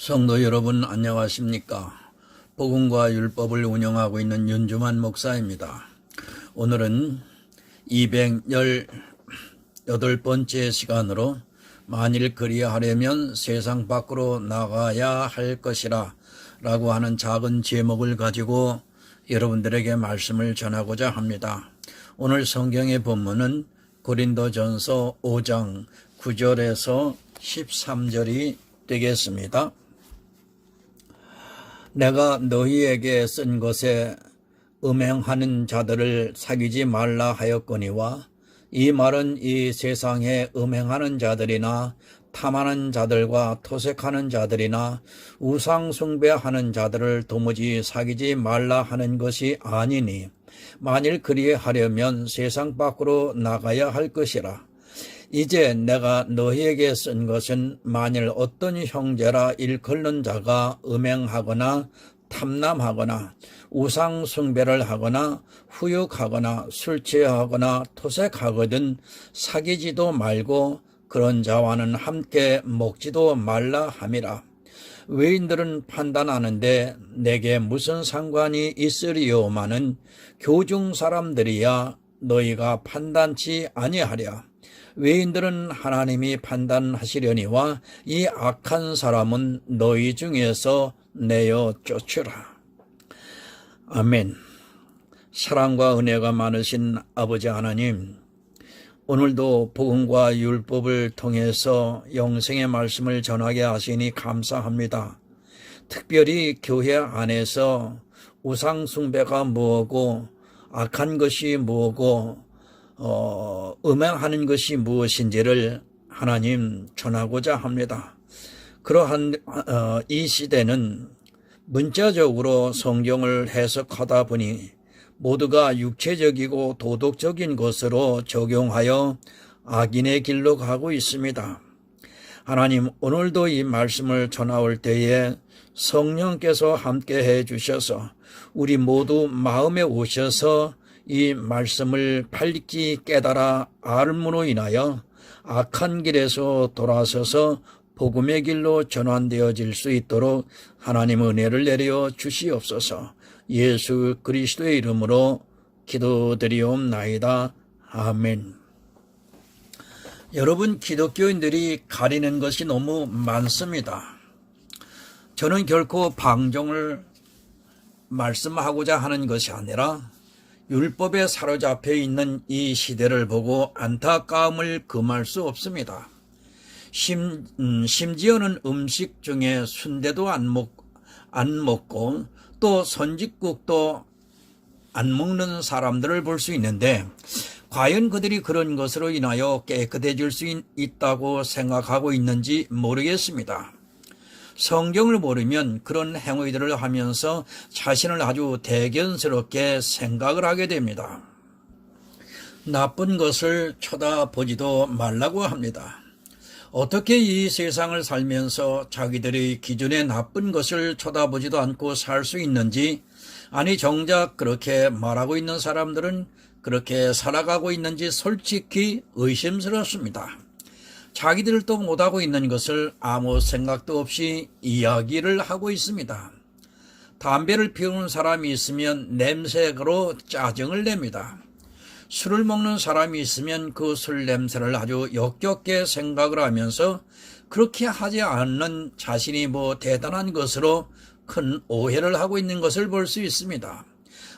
성도 여러분 안녕하십니까? 복음과 율법을 운영하고 있는 윤주만 목사입니다. 오늘은 218번째 시간으로 만일 그리하려면 세상 밖으로 나가야 할 것이라 라고 하는 작은 제목을 가지고 여러분들에게 말씀을 전하고자 합니다. 오늘 성경의 본문은 고린도전서 5장 9절에서 13절이 되겠습니다. 내가 너희에게 쓴 것에 음행하는 자들을 사귀지 말라 하였거니와 이 말은 이 세상에 음행하는 자들이나 탐하는 자들과 토색하는 자들이나 우상 숭배하는 자들을 도무지 사귀지 말라 하는 것이 아니니 만일 그리하려면 세상 밖으로 나가야 할 것이라. 이제 내가 너희에게 쓴 것은 만일 어떤 형제라 일컫는 자가 음행하거나 탐남하거나 우상 숭배를 하거나 후욕하거나 술 취하거나 토색하거든 사귀지도 말고 그런 자와는 함께 먹지도 말라 함이라. 외인들은 판단하는데 내게 무슨 상관이 있으리요마는 교중 사람들이야 너희가 판단치 아니하랴. 외인들은 하나님이 판단하시려니와 이 악한 사람은 너희 중에서 내어 쫓으라. 아멘. 사랑과 은혜가 많으신 아버지 하나님, 오늘도 복음과 율법을 통해서 영생의 말씀을 전하게 하시니 감사합니다. 특별히 교회 안에서 우상 숭배가 뭐고 악한 것이 뭐고 음행하는 것이 무엇인지를 하나님 전하고자 합니다. 그러한 이 시대는 문자적으로 성경을 해석하다 보니 모두가 육체적이고 도덕적인 것으로 적용하여 악인의 길로 가고 있습니다. 하나님, 오늘도 이 말씀을 전할 때에 성령께서 함께 해 주셔서 우리 모두 마음에 오셔서 이 말씀을 밝히 깨달아 알므로 인하여 악한 길에서 돌아서서 복음의 길로 전환되어질 수 있도록 하나님 은혜를 내려 주시옵소서. 예수 그리스도의 이름으로 기도드리옵나이다. 아멘. 여러분, 기독교인들이 가리는 것이 너무 많습니다. 저는 결코 방종을 말씀하고자 하는 것이 아니라 율법에 사로잡혀 있는 이 시대를 보고 안타까움을 금할 수 없습니다. 심지어는 음식 중에 순대도 안 먹고 또 선짓국도 안 먹는 사람들을 볼 수 있는데 과연 그들이 그런 것으로 인하여 깨끗해질 수 있다고 생각하고 있는지 모르겠습니다. 성경을 모르면 그런 행위들을 하면서 자신을 아주 대견스럽게 생각을 하게 됩니다. 나쁜 것을 쳐다보지도 말라고 합니다. 어떻게 이 세상을 살면서 자기들의 기준에 나쁜 것을 쳐다보지도 않고 살 수 있는지, 아니 정작 그렇게 말하고 있는 사람들은 그렇게 살아가고 있는지 솔직히 의심스럽습니다. 자기들도 못하고 있는 것을 아무 생각도 없이 이야기를 하고 있습니다. 담배를 피우는 사람이 있으면 냄새로 짜증을 냅니다. 술을 먹는 사람이 있으면 그 술 냄새를 아주 역겹게 생각을 하면서 그렇게 하지 않는 자신이 대단한 것으로 큰 오해를 하고 있는 것을 볼 수 있습니다.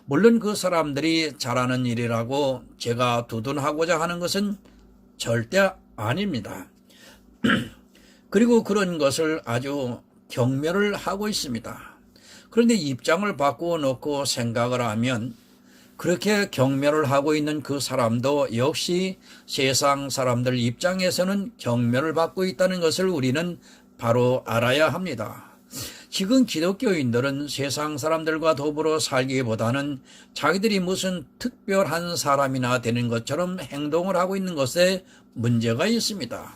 물론 그 사람들이 잘하는 일이라고 제가 두둔하고자 하는 것은 절대 아닙니다. 그리고 그런 것을 아주 경멸을 하고 있습니다. 그런데 입장을 바꾸어 놓고 생각을 하면 그렇게 경멸을 하고 있는 그 사람도 역시 세상 사람들 입장에서는 경멸을 받고 있다는 것을 우리는 바로 알아야 합니다. 지금 기독교인들은 세상 사람들과 더불어 살기보다는 자기들이 무슨 특별한 사람이나 되는 것처럼 행동을 하고 있는 것에 문제가 있습니다.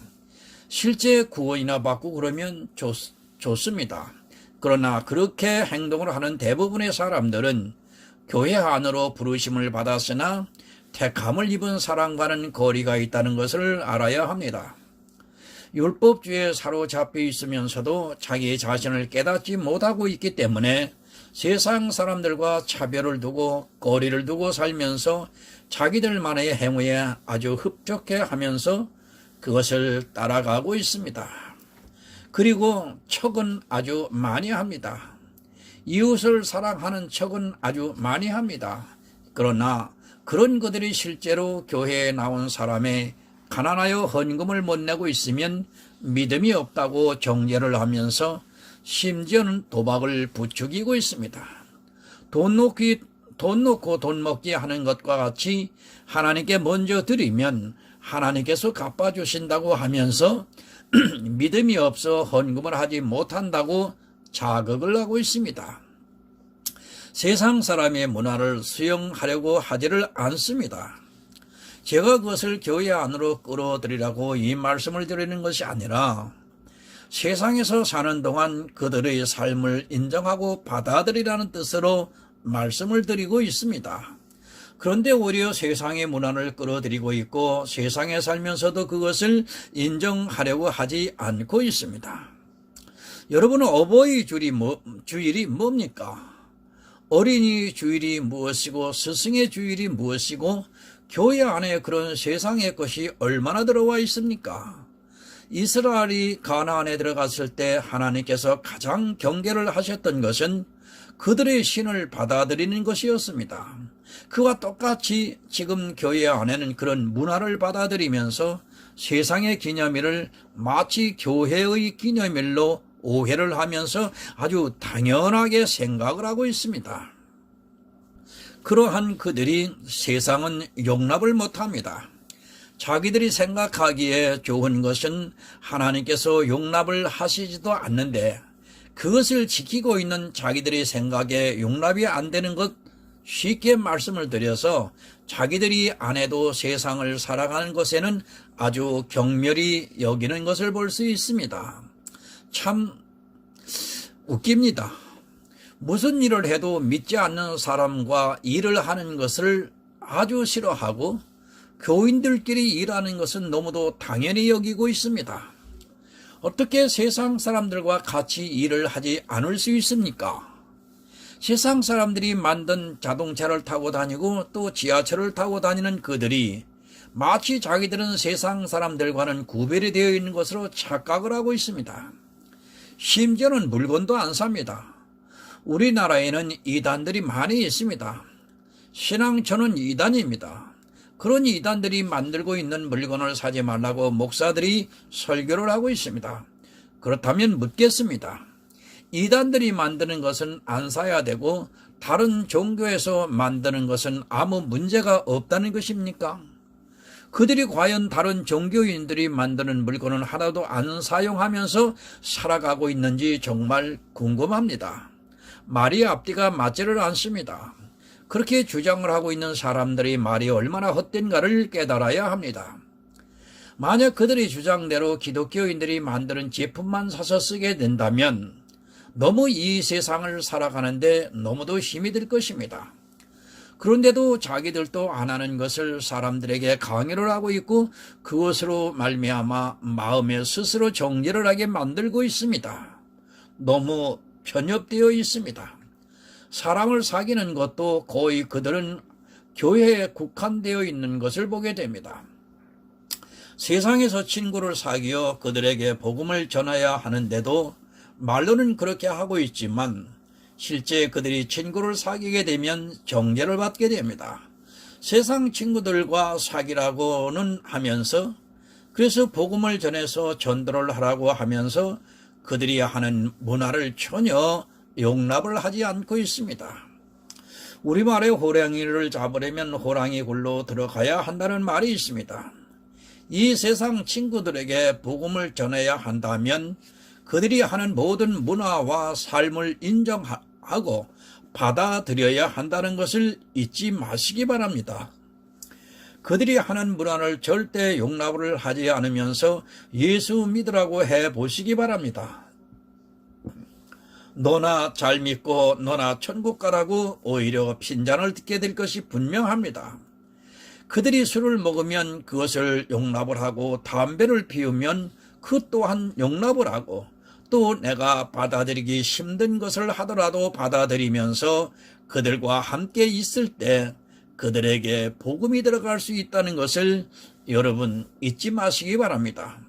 실제 구원이나 받고 그러면 좋습니다. 그러나 그렇게 행동을 하는 대부분의 사람들은 교회 안으로 부르심을 받았으나 택함을 입은 사람과는 거리가 있다는 것을 알아야 합니다. 율법주의에 사로잡혀 있으면서도 자기 자신을 깨닫지 못하고 있기 때문에 세상 사람들과 차별을 두고 거리를 두고 살면서 자기들만의 행위에 아주 흡족해 하면서 그것을 따라가고 있습니다. 그리고 척은 아주 많이 합니다. 이웃을 사랑하는 척은 아주 많이 합니다. 그러나 그런 그들이 실제로 교회에 나온 사람의 가난하여 헌금을 못 내고 있으면 믿음이 없다고 정죄를 하면서 심지어는 도박을 부추기고 있습니다. 돈 놓고 돈 먹기 하는 것과 같이 하나님께 먼저 드리면 하나님께서 갚아주신다고 하면서 믿음이 없어 헌금을 하지 못한다고 자극을 하고 있습니다. 세상 사람의 문화를 수용하려고 하지를 않습니다. 제가 그것을 교회 안으로 끌어들이라고 이 말씀을 드리는 것이 아니라 세상에서 사는 동안 그들의 삶을 인정하고 받아들이라는 뜻으로 말씀을 드리고 있습니다. 그런데 오히려 세상의 문화를 끌어들이고 있고 세상에 살면서도 그것을 인정하려고 하지 않고 있습니다. 여러분은 어버이 주일이 뭡니까? 어린이 주일이 무엇이고 스승의 주일이 무엇이고 교회 안에 그런 세상의 것이 얼마나 들어와 있습니까? 이스라엘이 가나안에 들어갔을 때 하나님께서 가장 경계를 하셨던 것은 그들의 신을 받아들이는 것이었습니다. 그와 똑같이 지금 교회 안에는 그런 문화를 받아들이면서 세상의 기념일을 마치 교회의 기념일로 오해를 하면서 아주 당연하게 생각을 하고 있습니다. 그러한 그들이 세상은 용납을 못합니다. 자기들이 생각하기에 좋은 것은 하나님께서 용납을 하시지도 않는데 그것을 지키고 있는 자기들의 생각에 용납이 안 되는 것 쉽게 말씀을 드려서 자기들이 안 해도 세상을 살아가는 것에는 아주 경멸히 여기는 것을 볼 수 있습니다. 참 웃깁니다. 무슨 일을 해도 믿지 않는 사람과 일을 하는 것을 아주 싫어하고 교인들끼리 일하는 것은 너무도 당연히 여기고 있습니다. 어떻게 세상 사람들과 같이 일을 하지 않을 수 있습니까? 세상 사람들이 만든 자동차를 타고 다니고 또 지하철을 타고 다니는 그들이 마치 자기들은 세상 사람들과는 구별이 되어 있는 것으로 착각을 하고 있습니다. 심지어는 물건도 안 삽니다. 우리나라에는 이단들이 많이 있습니다. 신앙처는 이단입니다. 그런 이단들이 만들고 있는 물건을 사지 말라고 목사들이 설교를 하고 있습니다. 그렇다면 묻겠습니다. 이단들이 만드는 것은 안 사야 되고 다른 종교에서 만드는 것은 아무 문제가 없다는 것입니까? 그들이 과연 다른 종교인들이 만드는 물건은 하나도 안 사용하면서 살아가고 있는지 정말 궁금합니다. 말이 앞뒤가 맞지를 않습니다. 그렇게 주장을 하고 있는 사람들이 말이 얼마나 헛된가를 깨달아야 합니다. 만약 그들의 주장대로 기독교인들이 만드는 제품만 사서 쓰게 된다면 너무 이 세상을 살아가는데 너무도 힘이 들 것입니다. 그런데도 자기들도 안 하는 것을 사람들에게 강요를 하고 있고 그것으로 말미암아 마음에 스스로 정죄를 하게 만들고 있습니다. 너무 편협되어 있습니다. 사람을 사귀는 것도 거의 그들은 교회에 국한되어 있는 것을 보게 됩니다. 세상에서 친구를 사귀어 그들에게 복음을 전해야 하는데도 말로는 그렇게 하고 있지만 실제 그들이 친구를 사귀게 되면 정죄를 받게 됩니다. 세상 친구들과 사귀라고는 하면서 그래서 복음을 전해서 전도를 하라고 하면서 그들이 하는 문화를 전혀 용납을 하지 않고 있습니다. 우리말에 호랑이를 잡으려면 호랑이 굴로 들어가야 한다는 말이 있습니다. 이 세상 친구들에게 복음을 전해야 한다면 그들이 하는 모든 문화와 삶을 인정하고 받아들여야 한다는 것을 잊지 마시기 바랍니다. 그들이 하는 문화를 절대 용납을 하지 않으면서 예수 믿으라고 해보시기 바랍니다. 너나 잘 믿고 너나 천국 가라고 오히려 핀잔을 듣게 될 것이 분명합니다. 그들이 술을 먹으면 그것을 용납을 하고 담배를 피우면 그 또한 용납을 하고 또 내가 받아들이기 힘든 것을 하더라도 받아들이면서 그들과 함께 있을 때 그들에게 복음이 들어갈 수 있다는 것을 여러분 잊지 마시기 바랍니다.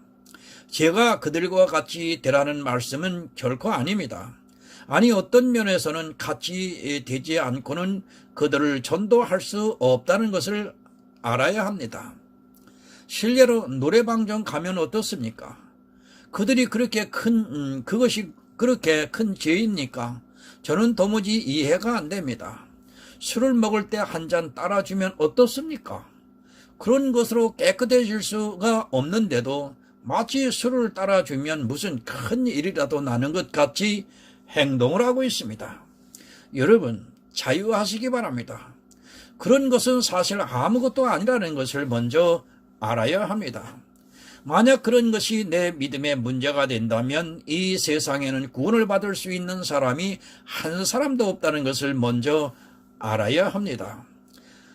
제가 그들과 같이 되라는 말씀은 결코 아닙니다. 아니 어떤 면에서는 같이 되지 않고는 그들을 전도할 수 없다는 것을 알아야 합니다. 실례로 노래방 좀 가면 어떻습니까? 그들이 그것이 그렇게 큰 죄입니까? 저는 도무지 이해가 안 됩니다. 술을 먹을 때 한 잔 따라주면 어떻습니까? 그런 것으로 깨끗해질 수가 없는데도 마치 술을 따라주면 무슨 큰 일이라도 나는 것 같이 행동을 하고 있습니다. 여러분, 자유하시기 바랍니다. 그런 것은 사실 아무것도 아니라는 것을 먼저 알아야 합니다. 만약 그런 것이 내 믿음의 문제가 된다면 이 세상에는 구원을 받을 수 있는 사람이 한 사람도 없다는 것을 먼저 알아야 합니다.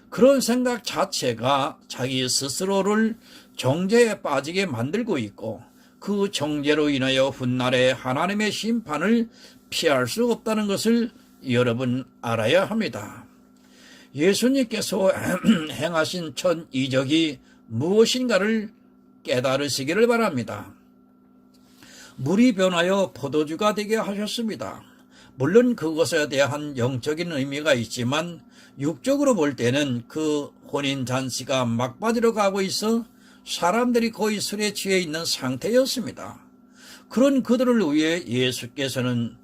그런 생각 자체가 자기 스스로를 정죄에 빠지게 만들고 있고 그 정죄로 인하여 훗날에 하나님의 심판을 피할 수 없다는 것을 여러분 알아야 합니다. 예수님께서 행하신 첫 이적이 무엇인가를 깨달으시기를 바랍니다. 물이 변하여 포도주가 되게 하셨습니다. 물론 그것에 대한 영적인 의미가 있지만 육적으로 볼 때는 그 혼인잔치가 막바지로 가고 있어 사람들이 거의 술에 취해 있는 상태였습니다. 그런 그들을 위해 예수께서는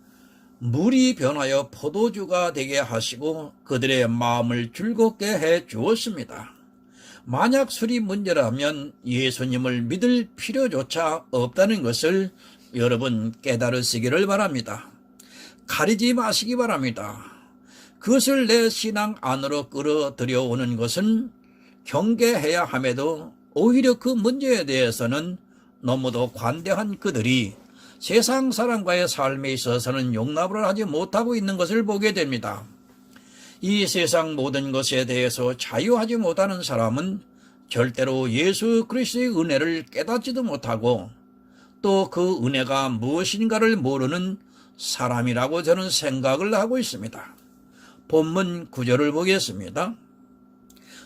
물이 변하여 포도주가 되게 하시고 그들의 마음을 즐겁게 해 주었습니다. 만약 술이 문제라면 예수님을 믿을 필요조차 없다는 것을 여러분 깨달으시기를 바랍니다. 가리지 마시기 바랍니다. 그것을 내 신앙 안으로 끌어들여오는 것은 경계해야 함에도 오히려 그 문제에 대해서는 너무도 관대한 그들이 세상 사람과의 삶에 있어서는 용납을 하지 못하고 있는 것을 보게 됩니다. 이 세상 모든 것에 대해서 자유하지 못하는 사람은 절대로 예수 그리스도의 은혜를 깨닫지도 못하고 또 그 은혜가 무엇인가를 모르는 사람이라고 저는 생각을 하고 있습니다. 본문 9절을 보겠습니다.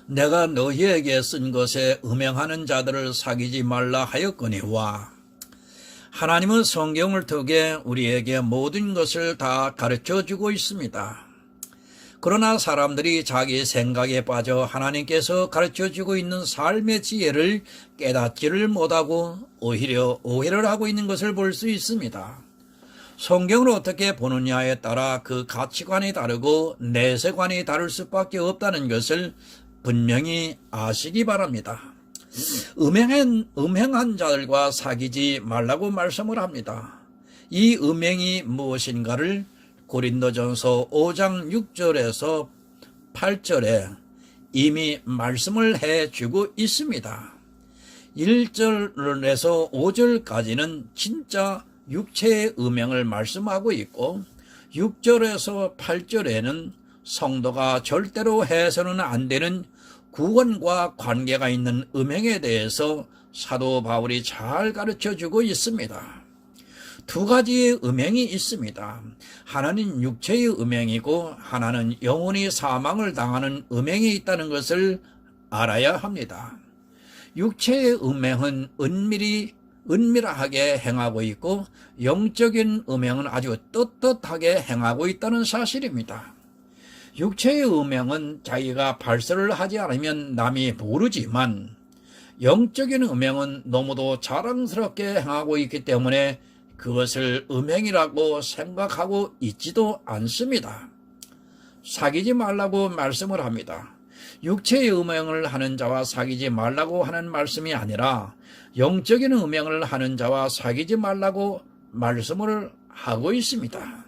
내가 너희에게 쓴 것에 음행하는 자들을 사귀지 말라 하였거니와. 하나님은 성경을 통해 우리에게 모든 것을 다 가르쳐주고 있습니다. 그러나 사람들이 자기 생각에 빠져 하나님께서 가르쳐주고 있는 삶의 지혜를 깨닫지를 못하고 오히려 오해를 하고 있는 것을 볼 수 있습니다. 성경을 어떻게 보느냐에 따라 그 가치관이 다르고 내세관이 다를 수밖에 없다는 것을 분명히 아시기 바랍니다. 음행한 자들과 사귀지 말라고 말씀을 합니다. 이 음행이 무엇인가를 고린도전서 5장 6절에서 8절에 이미 말씀을 해주고 있습니다. 1절에서 5절까지는 진짜 육체의 음행을 말씀하고 있고 6절에서 8절에는 성도가 절대로 해서는 안 되는 구원과 관계가 있는 음행에 대해서 사도 바울이 잘 가르쳐주고 있습니다. 두 가지의 음행이 있습니다. 하나는 육체의 음행이고 하나는 영혼이 사망을 당하는 음행이 있다는 것을 알아야 합니다. 육체의 음행은 은밀하게 행하고 있고 영적인 음행은 아주 떳떳하게 행하고 있다는 사실입니다. 육체의 음행은 자기가 발설을 하지 않으면 남이 모르지만 영적인 음행은 너무도 자랑스럽게 행하고 있기 때문에 그것을 음행이라고 생각하고 있지도 않습니다. 사귀지 말라고 말씀을 합니다. 육체의 음행을 하는 자와 사귀지 말라고 하는 말씀이 아니라 영적인 음행을 하는 자와 사귀지 말라고 말씀을 하고 있습니다.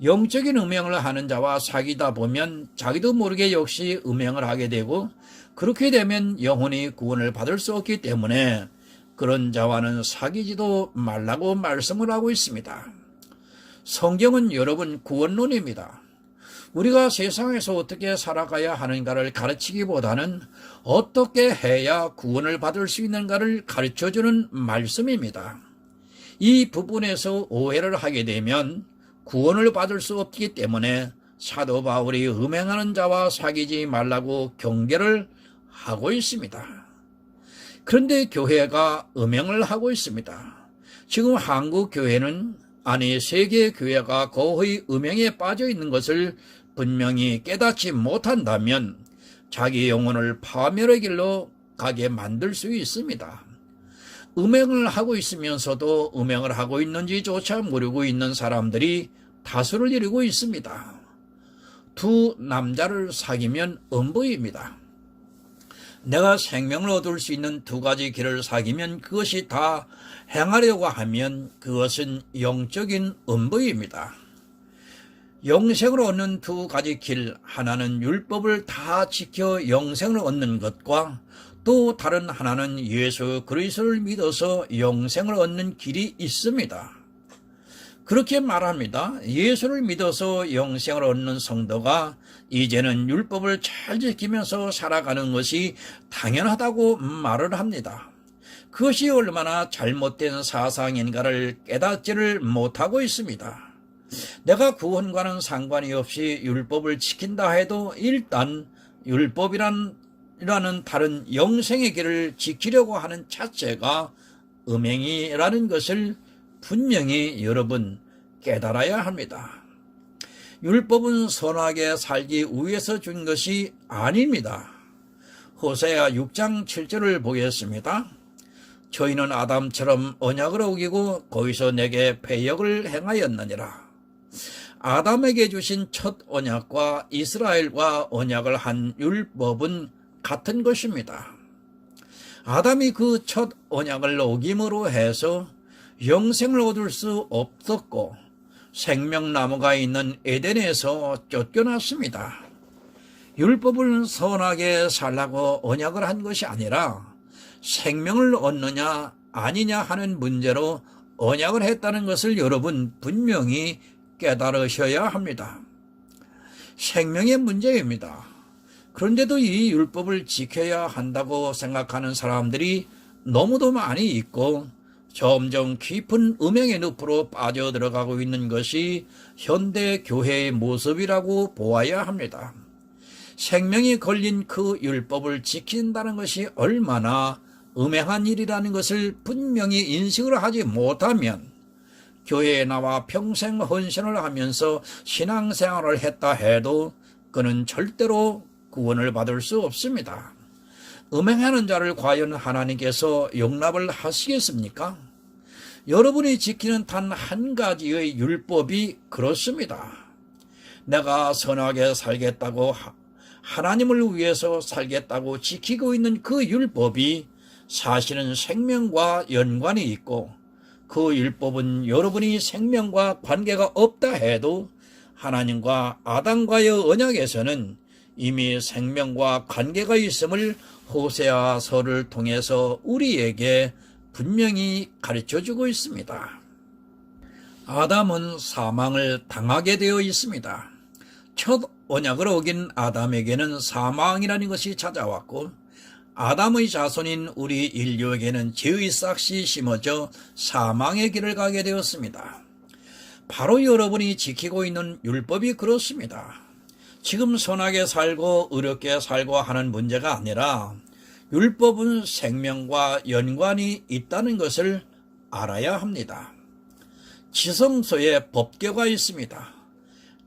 영적인 음행을 하는 자와 사귀다 보면 자기도 모르게 역시 음행을 하게 되고 그렇게 되면 영혼이 구원을 받을 수 없기 때문에 그런 자와는 사귀지도 말라고 말씀을 하고 있습니다. 성경은 여러분 구원론입니다. 우리가 세상에서 어떻게 살아가야 하는가를 가르치기보다는 어떻게 해야 구원을 받을 수 있는가를 가르쳐주는 말씀입니다. 이 부분에서 오해를 하게 되면 구원을 받을 수 없기 때문에 사도 바울이 음행하는 자와 사귀지 말라고 경계를 하고 있습니다. 그런데 교회가 음행을 하고 있습니다. 지금 한국 교회는 아니 세계 교회가 거의 음행에 빠져 있는 것을 분명히 깨닫지 못한다면 자기 영혼을 파멸의 길로 가게 만들 수 있습니다. 음행을 하고 있으면서도 음행을 하고 있는지조차 모르고 있는 사람들이 다수를 이루고 있습니다. 두 남자를 사귀면 음부입니다. 내가 생명을 얻을 수 있는 두 가지 길을 사귀면 그것이 다 행하려고 하면 그것은 영적인 음부입니다. 영생을 얻는 두 가지 길, 하나는 율법을 다 지켜 영생을 얻는 것과 또 다른 하나는 예수 그리스도를 믿어서 영생을 얻는 길이 있습니다. 그렇게 말합니다. 예수를 믿어서 영생을 얻는 성도가 이제는 율법을 잘 지키면서 살아가는 것이 당연하다고 말을 합니다. 그것이 얼마나 잘못된 사상인가를 깨닫지를 못하고 있습니다. 내가 구원과는 상관이 없이 율법을 지킨다 해도 일단 율법이라는 다른 영생의 길을 지키려고 하는 자체가 음행이라는 것을 분명히 여러분 깨달아야 합니다. 율법은 선하게 살기 위해서 준 것이 아닙니다. 호세아 6장 7절을 보겠습니다. 저희는 아담처럼 언약을 어기고 거기서 내게 패역을 행하였느니라. 아담에게 주신 첫 언약과 이스라엘과 언약을 한 율법은 같은 것입니다. 아담이 그 첫 언약을 어김으로 해서 영생을 얻을 수 없었고 생명나무가 있는 에덴에서 쫓겨났습니다. 율법을 선하게 살라고 언약을 한 것이 아니라 생명을 얻느냐 아니냐 하는 문제로 언약을 했다는 것을 여러분 분명히 깨달으셔야 합니다. 생명의 문제입니다. 그런데도 이 율법을 지켜야 한다고 생각하는 사람들이 너무도 많이 있고 점점 깊은 음행의 늪으로 빠져들어가고 있는 것이 현대 교회의 모습이라고 보아야 합니다. 생명이 걸린 그 율법을 지킨다는 것이 얼마나 음행한 일이라는 것을 분명히 인식을 하지 못하면 교회에 나와 평생 헌신을 하면서 신앙생활을 했다 해도 그는 절대로 구원을 받을 수 없습니다. 음행하는 자를 과연 하나님께서 용납을 하시겠습니까? 여러분이 지키는 단 한 가지의 율법이 그렇습니다. 내가 선하게 살겠다고 하나님을 위해서 살겠다고 지키고 있는 그 율법이 사실은 생명과 연관이 있고 그 율법은 여러분이 생명과 관계가 없다 해도 하나님과 아담과의 언약에서는 이미 생명과 관계가 있음을 호세아서를 통해서 우리에게 분명히 가르쳐주고 있습니다. 아담은 사망을 당하게 되어 있습니다. 첫 언약을 어긴 아담에게는 사망이라는 것이 찾아왔고 아담의 자손인 우리 인류에게는 죄의 싹이 심어져 사망의 길을 가게 되었습니다. 바로 여러분이 지키고 있는 율법이 그렇습니다. 지금 선하게 살고 의롭게 살고 하는 문제가 아니라 율법은 생명과 연관이 있다는 것을 알아야 합니다. 지성소에 법궤가 있습니다.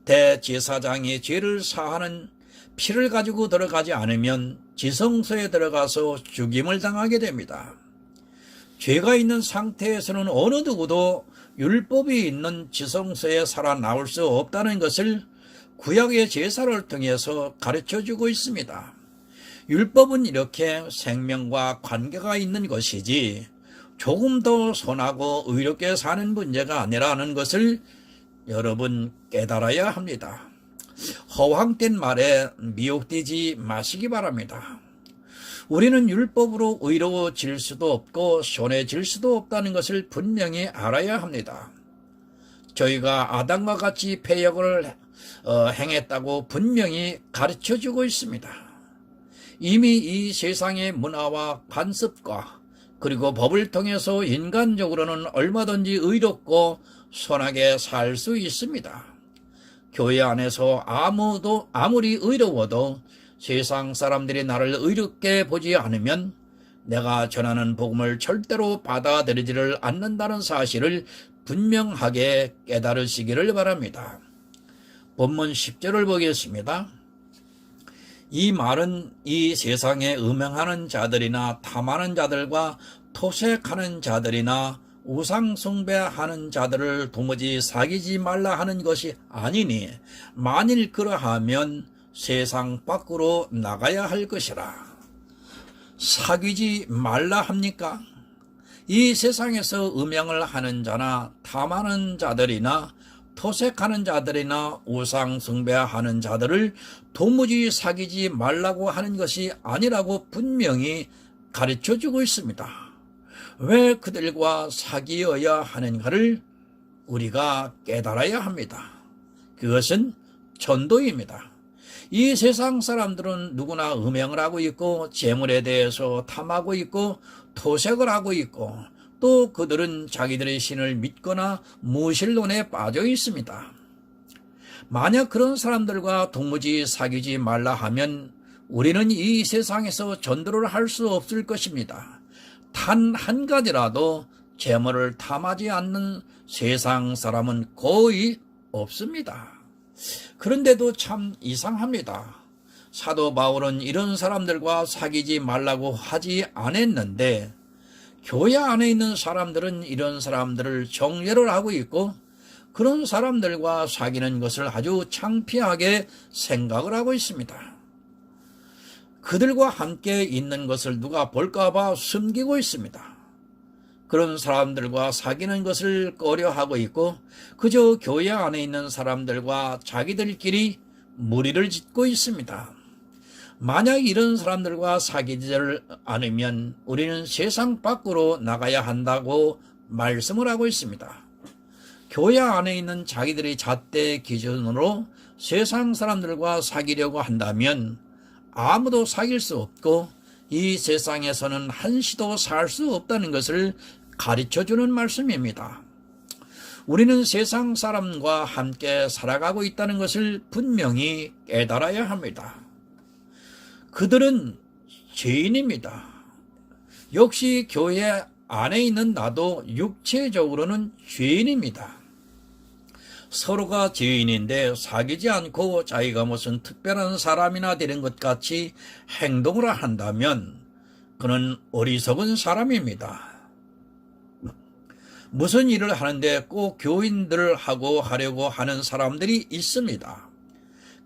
대제사장이 죄를 사하는 피를 가지고 들어가지 않으면 지성소에 들어가서 죽임을 당하게 됩니다. 죄가 있는 상태에서는 어느 누구도 율법이 있는 지성소에 살아나올 수 없다는 것을 구약의 제사를 통해서 가르쳐주고 있습니다. 율법은 이렇게 생명과 관계가 있는 것이지 조금 더 선하고 의롭게 사는 문제가 아니라는 것을 여러분 깨달아야 합니다. 허황된 말에 미혹되지 마시기 바랍니다. 우리는 율법으로 의로워질 수도 없고 선해질 수도 없다는 것을 분명히 알아야 합니다. 저희가 아담과 같이 패역을 행했다고 분명히 가르쳐주고 있습니다. 이미 이 세상의 문화와 관습과 그리고 법을 통해서 인간적으로는 얼마든지 의롭고 선하게 살 수 있습니다. 교회 안에서 아무리 의로워도 세상 사람들이 나를 의롭게 보지 않으면 내가 전하는 복음을 절대로 받아들이지를 않는다는 사실을 분명하게 깨달으시기를 바랍니다. 본문 10절을 보겠습니다. 이 말은 이 세상에 음행하는 자들이나 탐하는 자들과 토색하는 자들이나 우상 숭배하는 자들을 도무지 사귀지 말라 하는 것이 아니니 만일 그러하면 세상 밖으로 나가야 할 것이라. 사귀지 말라 합니까? 이 세상에서 음행을 하는 자나 탐하는 자들이나 토색하는 자들이나 우상 숭배하는 자들을 도무지 사귀지 말라고 하는 것이 아니라고 분명히 가르쳐주고 있습니다. 왜 그들과 사귀어야 하는가를 우리가 깨달아야 합니다. 그것은 전도입니다. 이 세상 사람들은 누구나 음행을 하고 있고 재물에 대해서 탐하고 있고 토색을 하고 있고 또 그들은 자기들의 신을 믿거나 무신론에 빠져 있습니다. 만약 그런 사람들과 도무지 사귀지 말라 하면 우리는 이 세상에서 전도를 할 수 없을 것입니다. 단 한 가지라도 재물을 탐하지 않는 세상 사람은 거의 없습니다. 그런데도 참 이상합니다. 사도 바울은 이런 사람들과 사귀지 말라고 하지 않았는데 교회 안에 있는 사람들은 이런 사람들을 정죄를 하고 있고 그런 사람들과 사귀는 것을 아주 창피하게 생각을 하고 있습니다. 그들과 함께 있는 것을 누가 볼까 봐 숨기고 있습니다. 그런 사람들과 사귀는 것을 꺼려하고 있고 그저 교회 안에 있는 사람들과 자기들끼리 무리를 짓고 있습니다. 만약 이런 사람들과 사귀지를 않으면 우리는 세상 밖으로 나가야 한다고 말씀을 하고 있습니다. 교회 안에 있는 자기들의 잣대 기준으로 세상 사람들과 사귀려고 한다면 아무도 사귈 수 없고 이 세상에서는 한시도 살 수 없다는 것을 가르쳐주는 말씀입니다. 우리는 세상 사람과 함께 살아가고 있다는 것을 분명히 깨달아야 합니다. 그들은 죄인입니다. 역시 교회 안에 있는 나도 육체적으로는 죄인입니다. 서로가 죄인인데 사귀지 않고 자기가 무슨 특별한 사람이나 되는 것 같이 행동을 한다면 그는 어리석은 사람입니다. 무슨 일을 하는데 꼭 교인들을 하려고 하는 사람들이 있습니다.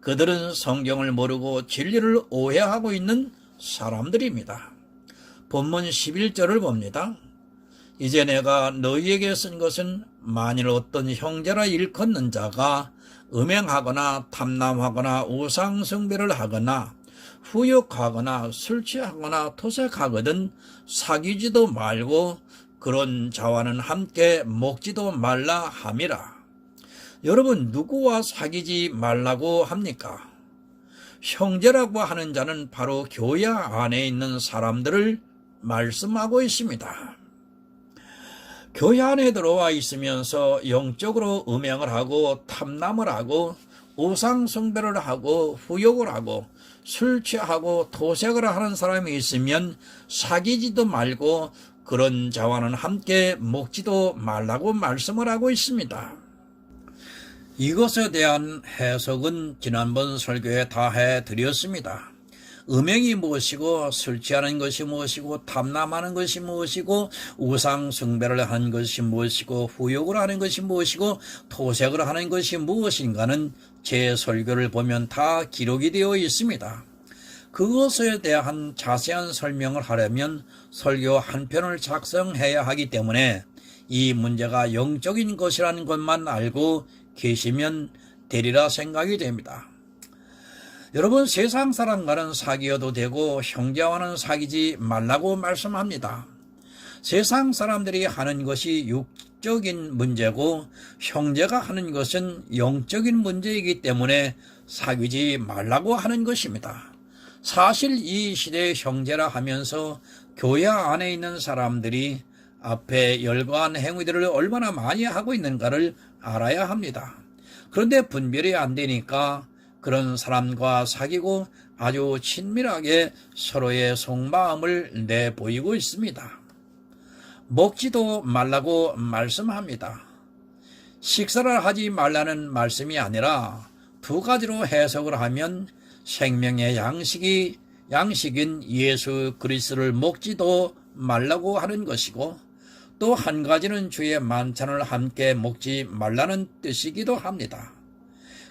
그들은 성경을 모르고 진리를 오해하고 있는 사람들입니다. 본문 11절을 봅니다. 이제 내가 너희에게 쓴 것은 만일 어떤 형제라 일컫는 자가 음행하거나 탐남하거나 우상숭배를 하거나 후욕하거나 술 취하거나 토색하거든 사귀지도 말고 그런 자와는 함께 먹지도 말라 함이라. 여러분, 누구와 사귀지 말라고 합니까? 형제라고 하는 자는 바로 교회 안에 있는 사람들을 말씀하고 있습니다. 교회 안에 들어와 있으면서 영적으로 음행을 하고 탐남을 하고 우상숭배를 하고 후욕을 하고 술 취하고 토색을 하는 사람이 있으면 사귀지도 말고 그런 자와는 함께 먹지도 말라고 말씀을 하고 있습니다. 이것에 대한 해석은 지난번 설교에 다 해드렸습니다. 음행이 무엇이고 술 취하는 것이 무엇이고 탐남하는 것이 무엇이고 우상 숭배를 하는 것이 무엇이고 후욕을 하는 것이 무엇이고 토색을 하는 것이 무엇인가는 제 설교를 보면 다 기록이 되어 있습니다. 그것에 대한 자세한 설명을 하려면 설교 한 편을 작성해야 하기 때문에 이 문제가 영적인 것이라는 것만 알고 계시면 되리라 생각이 됩니다. 여러분, 세상 사람과는 사귀어도 되고 형제와는 사귀지 말라고 말씀합니다. 세상 사람들이 하는 것이 육적인 문제고 형제가 하는 것은 영적인 문제이기 때문에 사귀지 말라고 하는 것입니다. 사실 이 시대의 형제라 하면서 교회 안에 있는 사람들이 앞에 열거한 행위들을 얼마나 많이 하고 있는가를 알아야 합니다. 그런데 분별이 안 되니까 그런 사람과 사귀고 아주 친밀하게 서로의 속마음을 내보이고 있습니다. 먹지도 말라고 말씀합니다. 식사를 하지 말라는 말씀이 아니라 두 가지로 해석을 하면 생명의 양식인 예수 그리스도를 먹지도 말라고 하는 것이고, 또 한 가지는 주의 만찬을 함께 먹지 말라는 뜻이기도 합니다.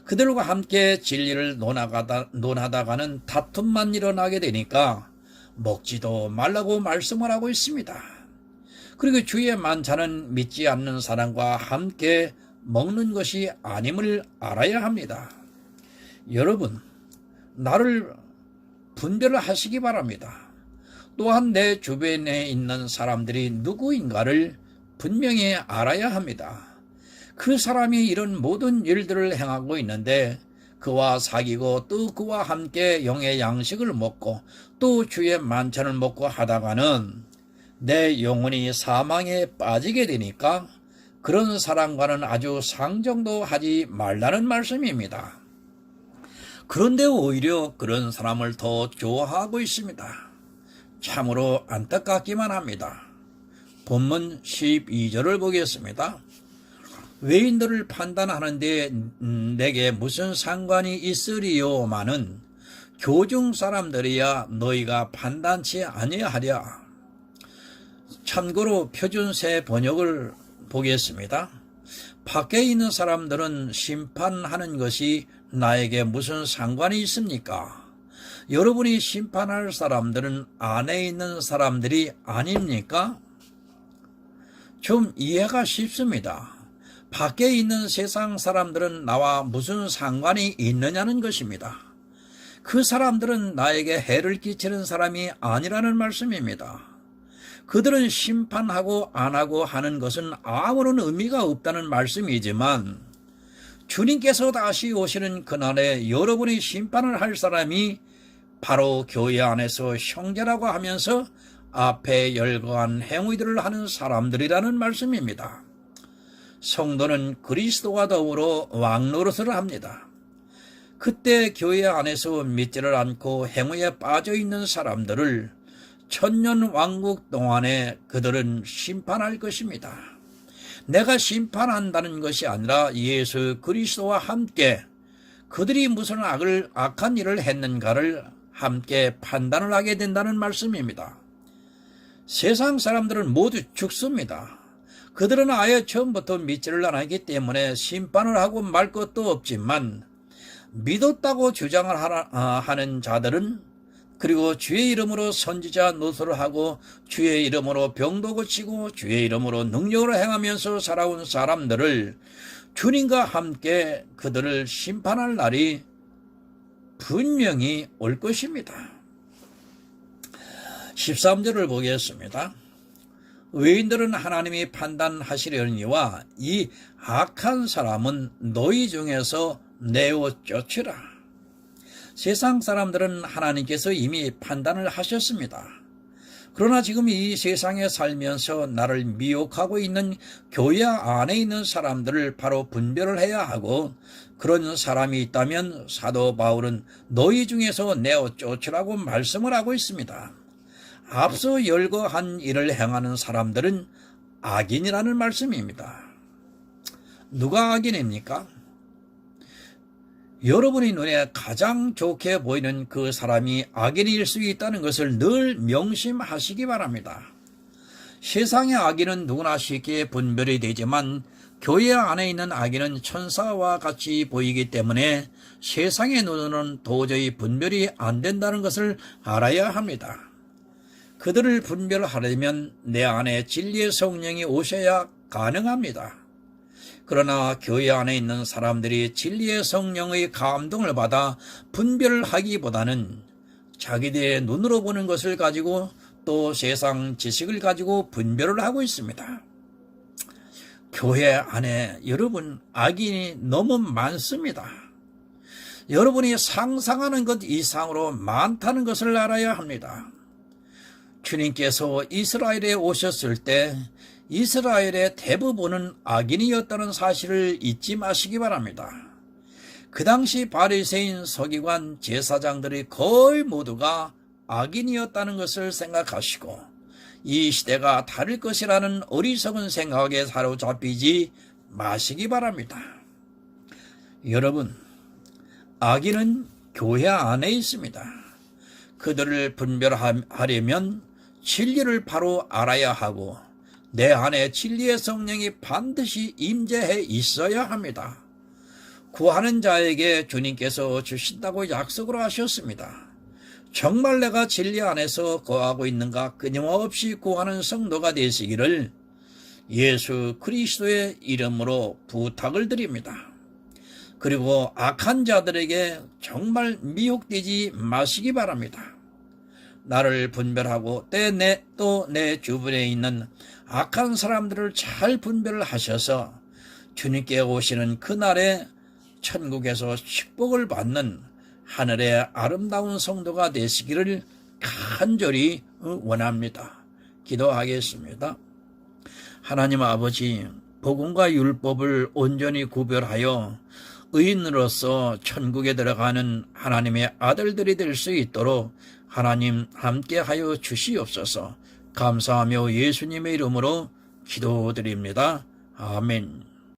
그들과 함께 진리를 논하다가는 다툼만 일어나게 되니까 먹지도 말라고 말씀을 하고 있습니다. 그리고 주의 만찬은 믿지 않는 사람과 함께 먹는 것이 아님을 알아야 합니다. 여러분, 나를 분별하시기 바랍니다. 또한 내 주변에 있는 사람들이 누구인가를 분명히 알아야 합니다. 그 사람이 이런 모든 일들을 행하고 있는데 그와 사귀고 또 그와 함께 영의 양식을 먹고 또 주의 만찬을 먹고 하다가는 내 영혼이 사망에 빠지게 되니까 그런 사람과는 아주 상정도 하지 말라는 말씀입니다. 그런데 오히려 그런 사람을 더 좋아하고 있습니다. 참으로 안타깝기만 합니다. 본문 12절을 보겠습니다. 외인들을 판단하는데 내게 무슨 상관이 있으리요마는 교중 사람들이야 너희가 판단치 아니하랴. 참고로 표준세 번역을 보겠습니다. 밖에 있는 사람들은 심판하는 것이 나에게 무슨 상관이 있습니까? 여러분이 심판할 사람들은 안에 있는 사람들이 아닙니까? 좀 이해가 쉽습니다. 밖에 있는 세상 사람들은 나와 무슨 상관이 있느냐는 것입니다. 그 사람들은 나에게 해를 끼치는 사람이 아니라는 말씀입니다. 그들은 심판하고 안 하고 하는 것은 아무런 의미가 없다는 말씀이지만 주님께서 다시 오시는 그날에 여러분이 심판을 할 사람이 바로 교회 안에서 형제라고 하면서 앞에 열거한 행위들을 하는 사람들이라는 말씀입니다. 성도는 그리스도와 더불어 왕노릇을 합니다. 그때 교회 안에서 믿지를 않고 행위에 빠져있는 사람들을 천년 왕국 동안에 그들은 심판할 것입니다. 내가 심판한다는 것이 아니라 예수 그리스도와 함께 그들이 무슨 악한 일을 했는가를 함께 판단을 하게 된다는 말씀입니다. 세상 사람들은 모두 죽습니다. 그들은 아예 처음부터 믿지를 않았기 때문에 심판을 하고 말 것도 없지만 믿었다고 주장을 하는 자들은 그리고 주의 이름으로 선지자 노릇을 하고 주의 이름으로 병도 고치고 주의 이름으로 능력을 행하면서 살아온 사람들을 주님과 함께 그들을 심판할 날이 분명히 올 것입니다. 13절을 보겠습니다. 의인들은 하나님이 판단하시려니와 이 악한 사람은 너희 중에서 내어 쫓으라. 세상 사람들은 하나님께서 이미 판단을 하셨습니다. 그러나 지금 이 세상에 살면서 나를 미혹하고 있는 교회 안에 있는 사람들을 바로 분별을 해야 하고, 그런 사람이 있다면 사도 바울은 너희 중에서 내어 쫓으라고 말씀을 하고 있습니다. 앞서 열거한 일을 행하는 사람들은 악인이라는 말씀입니다. 누가 악인입니까? 여러분의 눈에 가장 좋게 보이는 그 사람이 악인일 수 있다는 것을 늘 명심하시기 바랍니다. 세상의 악인은 누구나 쉽게 분별이 되지만 교회 안에 있는 악인은 천사와 같이 보이기 때문에 세상의 눈으로는 도저히 분별이 안 된다는 것을 알아야 합니다. 그들을 분별하려면 내 안에 진리의 성령이 오셔야 가능합니다. 그러나 교회 안에 있는 사람들이 진리의 성령의 감동을 받아 분별을 하기보다는 자기들의 눈으로 보는 것을 가지고 또 세상 지식을 가지고 분별을 하고 있습니다. 교회 안에 여러분 악인이 너무 많습니다. 여러분이 상상하는 것 이상으로 많다는 것을 알아야 합니다. 주님께서 이스라엘에 오셨을 때 이스라엘의 대부분은 악인이었다는 사실을 잊지 마시기 바랍니다. 그 당시 바리새인, 서기관, 제사장들이 거의 모두가 악인이었다는 것을 생각하시고 이 시대가 다를 것이라는 어리석은 생각에 사로잡히지 마시기 바랍니다. 여러분, 악인은 교회 안에 있습니다. 그들을 분별하려면 진리를 바로 알아야 하고 내 안에 진리의 성령이 반드시 임재해 있어야 합니다. 구하는 자에게 주님께서 주신다고 약속을 하셨습니다. 정말 내가 진리 안에서 거하고 있는가 끊임없이 구하는 성도가 되시기를 예수 그리스도의 이름으로 부탁을 드립니다. 그리고 악한 자들에게 정말 미혹되지 마시기 바랍니다. 나를 분별하고 또 내 주변에 있는 악한 사람들을 잘 분별을 하셔서 주님께 오시는 그날에 천국에서 축복을 받는 하늘의 아름다운 성도가 되시기를 간절히 원합니다. 기도하겠습니다. 하나님 아버지, 복음과 율법을 온전히 구별하여 의인으로서 천국에 들어가는 하나님의 아들들이 될 수 있도록 하나님 함께하여 주시옵소서. 감사하며 예수님의 이름으로 기도드립니다. 아멘.